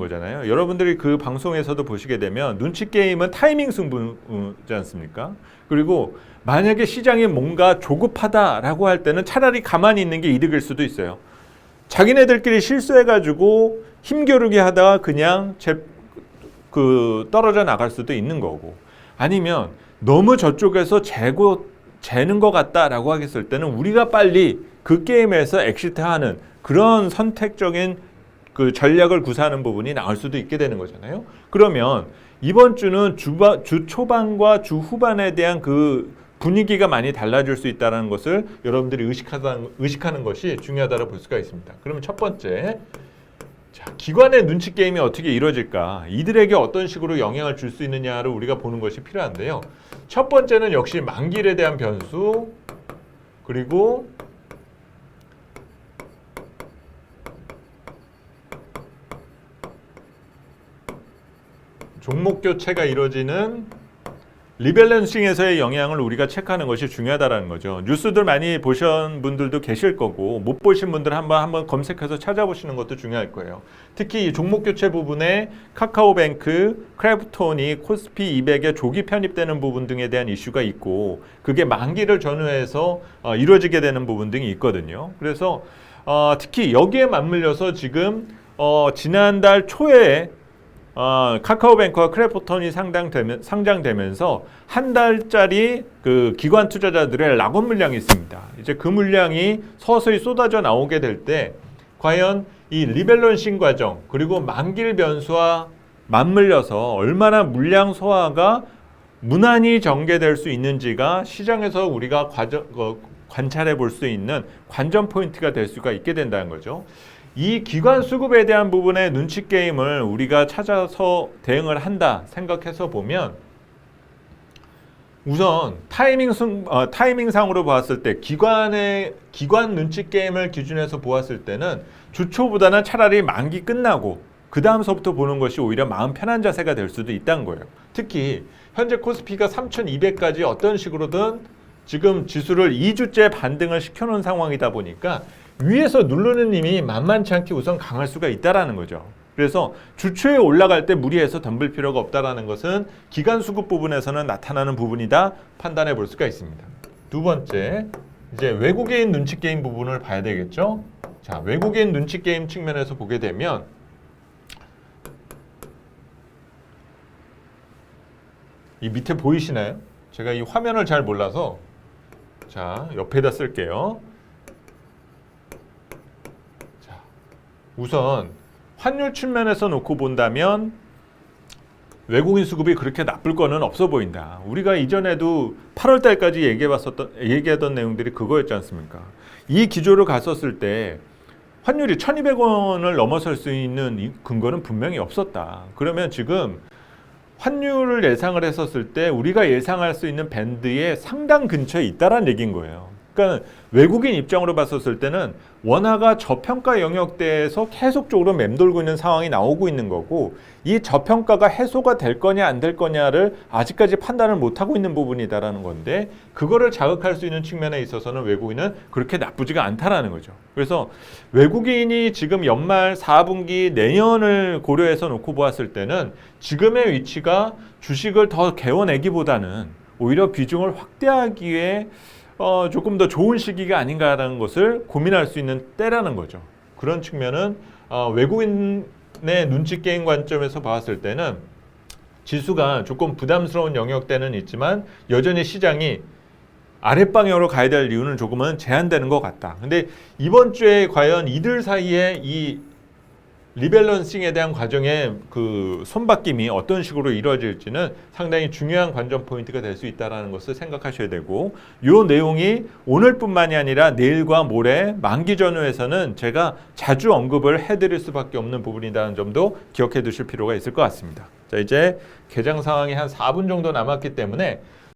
거잖아요. 여러분들이 그 방송에서도 보시게 되면 눈치 게임은 타이밍 승부지 않습니까? 그리고 만약에 시장이 뭔가 조급하다라고 할 때는 차라리 가만히 있는 게 이득일 수도 있어요. 자기네들끼리 실수해가지고 힘겨루기 하다가 그냥 떨어져 나갈 수도 있는 거고, 아니면 너무 저쪽에서 재는 것 같다라고 하겠을 때는 우리가 빨리 그 게임에서 엑시트하는 그런 선택적인 그 전략을 구사하는 부분이 나올 수도 있게 되는 거잖아요. 그러면 이번 주는 주 초반과 주 후반에 대한 그 분위기가 많이 달라질 수 있다는 것을 여러분들이 의식하는 것이 중요하다고 볼 수가 있습니다. 그러면 첫 번째, 자, 기관의 눈치 게임이 어떻게 이루어질까? 이들에게 어떤 식으로 영향을 줄 수 있느냐를 우리가 보는 것이 필요한데요. 첫 번째는 역시 만기일에 대한 변수, 그리고 종목 교체가 이루어지는 리밸런싱에서의 영향을 우리가 체크하는 것이 중요하다는 거죠. 뉴스들 많이 보신 분들도 계실 거고, 못 보신 분들 한번 검색해서 찾아보시는 것도 중요할 거예요. 특히 이 종목 교체 부분에 카카오뱅크, 크래프톤이 코스피 200에 조기 편입되는 부분 등에 대한 이슈가 있고, 그게 만기를 전후해서 이루어지게 되는 부분 등이 있거든요. 그래서 특히 여기에 맞물려서 지금 지난달 초에 카카오뱅크와 크래프톤이 상장되면서 한 달짜리 그 기관 투자자들의 락원 물량이 있습니다. 이제 그 물량이 서서히 쏟아져 나오게 될 때 과연 이 리밸런싱 과정 그리고 만기일 변수와 맞물려서 얼마나 물량 소화가 무난히 전개될 수 있는지가 시장에서 우리가 관찰해 볼 수 있는 관전 포인트가 될 수가 있게 된다는 거죠. 이 기관 수급에 대한 부분의 눈치 게임을 우리가 찾아서 대응을 한다 생각해서 보면, 우선 타이밍상으로 보았을 때 기관 눈치 게임을 기준해서 보았을 때는 주초보다는 차라리 만기 끝나고 그 다음서부터 보는 것이 오히려 마음 편한 자세가 될 수도 있다는 거예요. 특히 현재 코스피가 3,200까지 어떤 식으로든 지금 지수를 2주째 반등을 시켜놓은 상황이다 보니까 위에서 누르는 힘이 만만치 않게 우선 강할 수가 있다라는 거죠. 그래서 주초에 올라갈 때 무리해서 덤빌 필요가 없다라는 것은 기간 수급 부분에서는 나타나는 부분이다 판단해 볼 수가 있습니다. 두 번째, 이제 외국인 눈치 게임 부분을 봐야 되겠죠. 자, 외국인 눈치 게임 측면에서 보게 되면 이 밑에 보이시나요? 제가 이 화면을 잘 몰라서 자, 옆에다 쓸게요. 자, 우선 환율 측면에서 놓고 본다면 외국인 수급이 그렇게 나쁠 거는 없어 보인다. 우리가 이전에도 8월 달까지 얘기하던 내용들이 그거였지 않습니까? 이 기조를 갔었을 때 환율이 1,200원을 넘어설 수 있는 이 근거는 분명히 없었다. 그러면 지금 환율을 예상을 했었을 때 우리가 예상할 수 있는 밴드의 상당 근처에 있다라는 얘기인 거예요. 그러니까 외국인 입장으로 봤었을 때는 원화가 저평가 영역대에서 계속적으로 맴돌고 있는 상황이 나오고 있는 거고, 이 저평가가 해소가 될 거냐 안 될 거냐를 아직까지 판단을 못하고 있는 부분이다라는 건데, 그거를 자극할 수 있는 측면에 있어서는 외국인은 그렇게 나쁘지가 않다라는 거죠. 그래서 외국인이 지금 연말 4분기 내년을 고려해서 놓고 보았을 때는 지금의 위치가 주식을 더 개워내기보다는 오히려 비중을 확대하기 위해 조금 더 좋은 시기가 아닌가라는 것을 고민할 수 있는 때라는 거죠. 그런 측면은 외국인의 눈치 게임 관점에서 봤을 때는 지수가 조금 부담스러운 영역대는 있지만 여전히 시장이 아랫방향으로 가야 될 이유는 조금은 제한되는 것 같다. 근데 이번 주에 과연 이들 사이에 이 리밸런싱에 대한 과정의 그 손바뀜이 어떤 식으로 이루어질지는 상당히 중요한 관전 포인트가 될 수 있다는 것을 생각하셔야 되고, 이 내용이 오늘뿐만이 아니라 내일과 모레 만기 전후에서는 제가 자주 언급을 해드릴 수밖에 없는 부분이라는 점도 기억해 두실 필요가 있을 것 같습니다. 자, 이제 개장 상황이 한 4분 정도 남았기 때문에